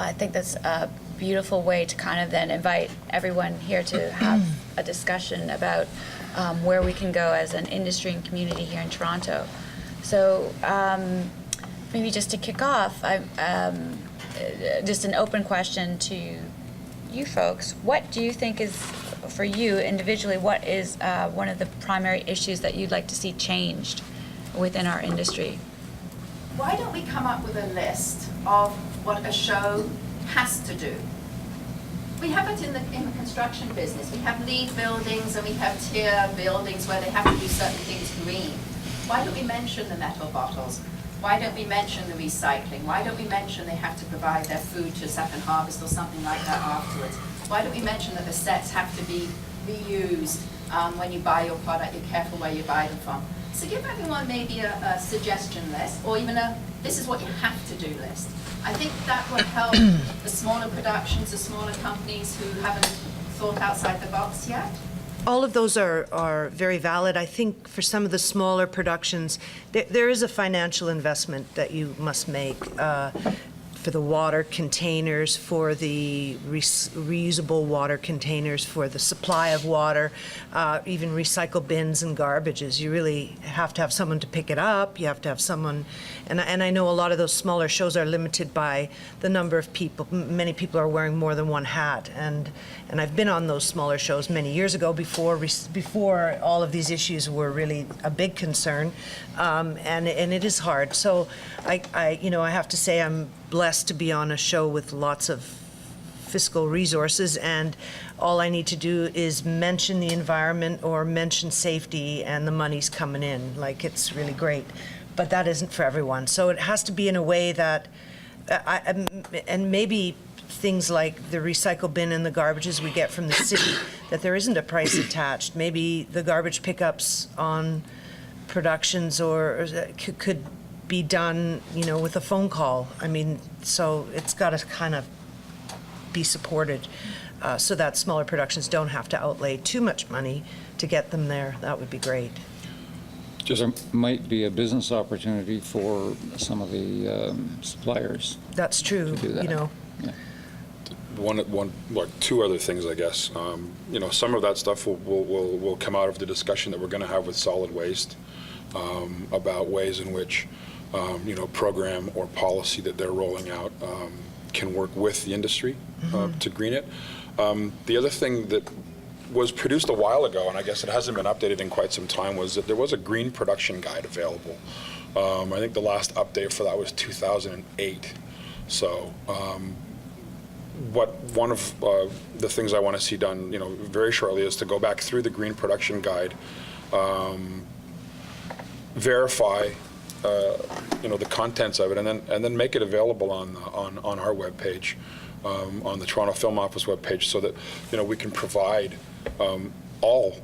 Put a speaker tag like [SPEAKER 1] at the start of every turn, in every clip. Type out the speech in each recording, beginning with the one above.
[SPEAKER 1] I think that's a beautiful way to kind of then invite everyone here to have a discussion about where we can go as an industry and community here in Toronto. So maybe just to kick off, just an open question to you folks. What do you think is, for you individually, what is one of the primary issues that you'd like to see changed within our industry?
[SPEAKER 2] Why don't we come up with a list of what a show has to do? We have it in the construction business. We have LEED buildings and we have tier buildings where they have to do certain things green. Why don't we mention the metal bottles? Why don't we mention the recycling? Why don't we mention they have to provide their food to Second Harvest or something like that afterwards? Why don't we mention that the sets have to be reused when you buy your product, you're careful where you buy them from? So give everyone maybe a suggestion list, or even a this is what you have to do list. I think that would help the smaller productions, the smaller companies who haven't thought outside the box yet.
[SPEAKER 3] All of those are very valid. I think for some of the smaller productions, there is a financial investment that you must make for the water containers, for the reusable water containers, for the supply of water, even recycle bins and garbages. You really have to have someone to pick it up. You have to have someone, and I know a lot of those smaller shows are limited by the number of people. Many people are wearing more than one hat, and I've been on those smaller shows many years ago before all of these issues were really a big concern, and it is hard. So I have to say I'm blessed to be on a show with lots of fiscal resources, and all I need to do is mention the environment or mention safety and the money's coming in. Like, it's really great. But that isn't for everyone. So it has to be in a way that, and maybe things like the recycle bin and the garbages we get from the city, that there isn't a price attached. Maybe the garbage pickups on productions or could be done, with a phone call. I mean, so it's got to kind of be supported so that smaller productions don't have to outlay too much money to get them there. That would be great.
[SPEAKER 4] There might be a business opportunity for some of the suppliers.
[SPEAKER 3] That's true.
[SPEAKER 4] To do that. Yeah.
[SPEAKER 5] Two other things, I guess. Some of that stuff will come out of the discussion that we're going to have with solid waste about ways in which program or policy that they're rolling out can work with the industry to green it. The other thing that was produced a while ago, and I guess it hasn't been updated in quite some time, was that there was a green production guide available. I think the last update for that was 2008. So one of the things I want to see done, very shortly, is to go back through the green production guide, verify the contents of it, and then make it available on our webpage, on the Toronto Film Office webpage, so that we can provide all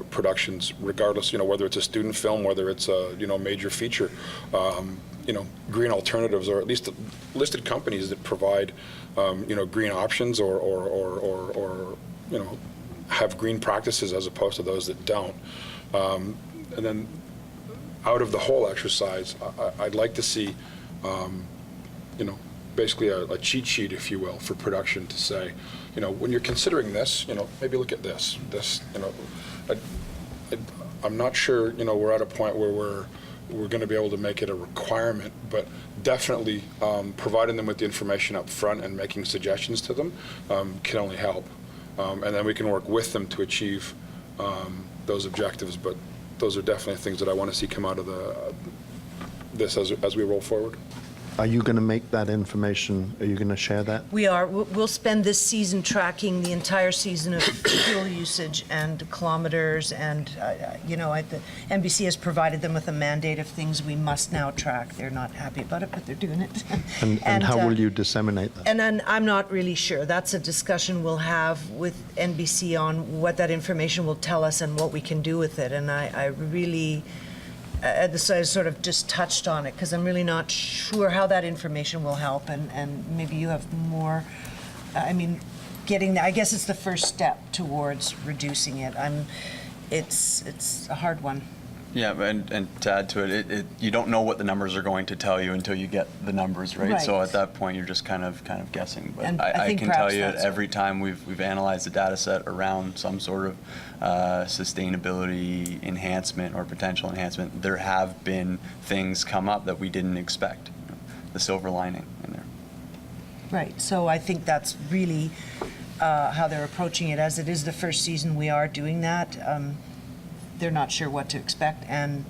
[SPEAKER 5] productions, regardless, whether it's a student film, whether it's a major feature, green alternatives, or at least listed companies that provide green options or have green practices as opposed to those that don't, and then out of the whole exercise, I'd like to see, basically a cheat sheet, if you will, for production to say, when you're considering this, maybe look at this. I'm not sure, we're at a point where we're going to be able to make it a requirement, but definitely providing them with the information up front and making suggestions to them can only help. And then we can work with them to achieve those objectives. But those are definitely things that I want to see come out of this as we roll forward.
[SPEAKER 6] Are you going to make that information, are you going to share that?
[SPEAKER 3] We are. We'll spend this season tracking the entire season of fuel usage and kilometers, and the NBC has provided them with a mandate of things we must now track. They're not happy about it, but they're doing it.
[SPEAKER 6] And how will you disseminate that?
[SPEAKER 3] And then I'm not really sure. That's a discussion we'll have with NBC on what that information will tell us and what we can do with it. And I really... so I sort of just touched on it because I'm really not sure how that information will help, and maybe you have more. I guess it's the first step towards reducing it. It's a hard one.
[SPEAKER 7] Yeah, and to add to it, you don't know what the numbers are going to tell you until you get the numbers, right? So
[SPEAKER 3] Right.
[SPEAKER 7] at that point, you're just kind of guessing. But
[SPEAKER 3] And I
[SPEAKER 7] I
[SPEAKER 3] think
[SPEAKER 7] can tell
[SPEAKER 3] perhaps
[SPEAKER 7] you
[SPEAKER 3] that's
[SPEAKER 7] every time we've analyzed the data set around some sort of sustainability enhancement or potential enhancement, there have been things come up that we didn't expect. The silver lining in there.
[SPEAKER 3] Right, so I think that's really how they're approaching it. As it is the first season, we are doing that. They're not sure what to expect, and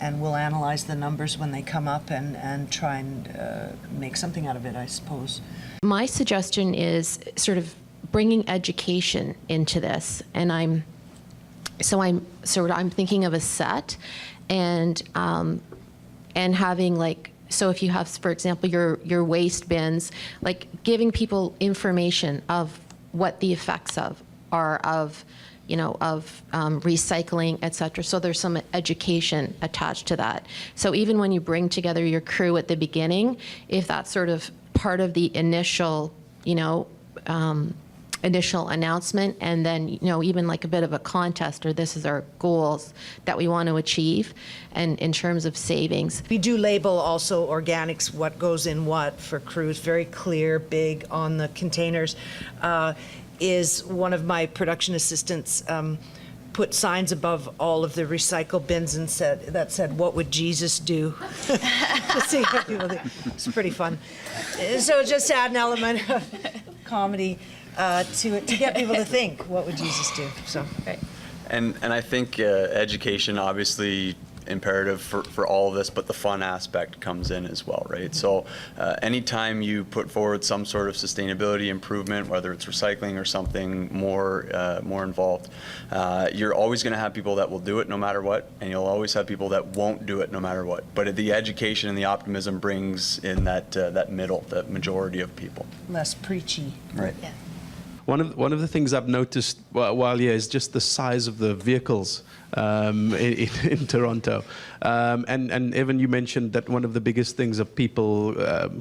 [SPEAKER 3] we'll analyze the numbers when they come up and try and make something out of it, I suppose.
[SPEAKER 8] My suggestion is sort of bringing education into this, and I'm thinking of a set, and having like. So if you have, for example, your waste bins, like giving people information of what the effects are of recycling, et cetera. So there's some education attached to that. So even when you bring together your crew at the beginning, if that's sort of part of the initial, initial announcement, and then even like a bit of a contest, or this is our goals that we want to achieve, and in terms of savings.
[SPEAKER 3] We do label also organics, what goes in what for crews, very clear, big on the containers. Is one of my production assistants put signs above all of the recycle bins and said, "What would Jesus do?" To see how people think. It's pretty fun. So just to add an element of comedy to it, to get people to think, what would Jesus do? So.
[SPEAKER 1] Right.
[SPEAKER 7] And I think education, obviously imperative for all of this, but the fun aspect comes in as well, right? So anytime you put forward some sort of sustainability improvement, whether it's recycling or something more involved, you're always going to have people that will do it no matter what, and you'll always have people that won't do it no matter what. But the education and the optimism brings in that middle, that majority of people.
[SPEAKER 3] Less preachy.
[SPEAKER 7] Right.
[SPEAKER 1] Yeah.
[SPEAKER 9] One of the things I've noticed while here is just the size of the vehicles in Toronto. And Evan, you mentioned that one of the biggest things of people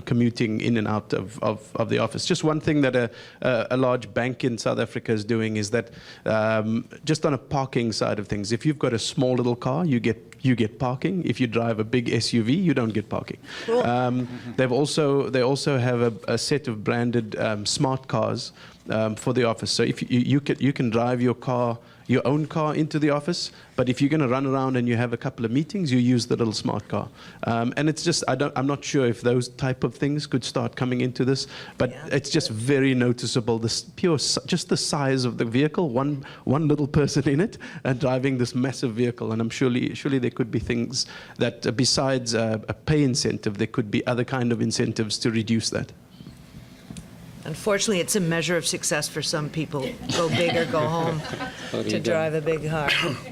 [SPEAKER 9] commuting in and out of the office. Just one thing that a large bank in South Africa is doing is that just on a parking side of things, if you've got a small little car, you get parking. If you drive a big SUV, you don't get parking.
[SPEAKER 3] Cool.
[SPEAKER 9] They also have a set of branded smart cars for the office. So if you can drive your own car into the office, but if you're going to run around and you have a couple of meetings, you use the little smart car. And it's just, I'm not sure if those type of things could start coming into this, but it's just very noticeable, just the size of the vehicle, one little person in it and driving this massive vehicle. And I'm surely there could be things that besides a pay incentive, there could be other kind of incentives to reduce that.
[SPEAKER 3] Unfortunately, it's a measure of success for some people. Go big or go home to drive a big car.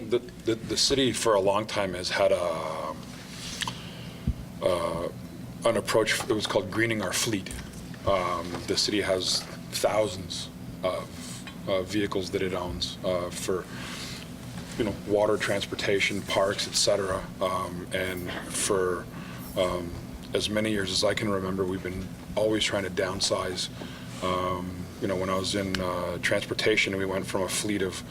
[SPEAKER 5] The city for a long time has had an approach. It was called greening our fleet. The city has thousands of vehicles that it owns for water, transportation, parks, etc. And for as many years as I can remember, we've been always trying to downsize. When I was in transportation, we went from a fleet of,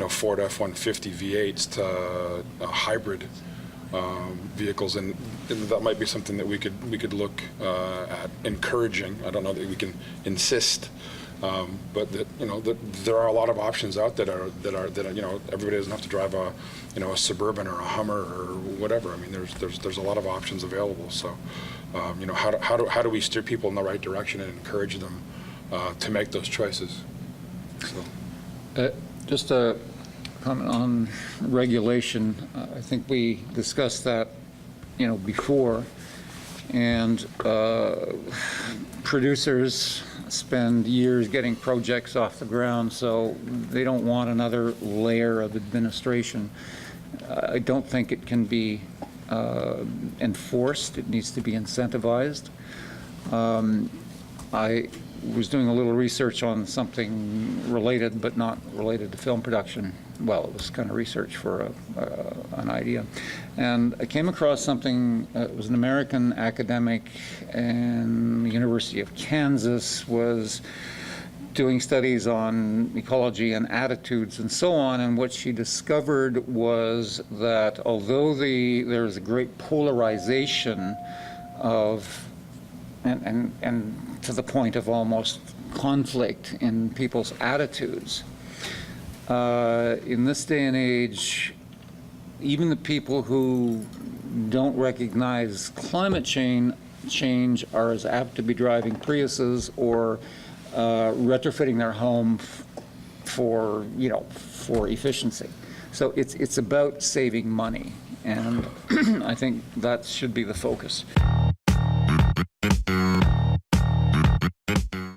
[SPEAKER 5] Ford F-150 V8s to hybrid vehicles, and that might be something that we could look at encouraging. I don't know that we can insist, but that there are a lot of options out that are everybody doesn't have to drive a Suburban or a Hummer or whatever. I mean, there's a lot of options available. So, how do we steer people in the right direction and encourage them to make those choices? So.
[SPEAKER 4] Just a comment on regulation. I think we discussed that, before, and producers spend years getting projects off the ground, so they don't want another layer of administration. I don't think it can be enforced. It needs to be incentivized. I was doing a little research on something related, but not related to film production. Well, it was kind of research for an idea. And I came across something, it was an American academic, and the University of Kansas was doing studies on ecology and attitudes and so on, and what she discovered was that although there's a great polarization of, and to the point of almost conflict in people's attitudes, in this day and age, even the people who don't recognize climate change are as apt to be driving Priuses or retrofitting their home for efficiency. So it's about saving money, and I think that should be the focus.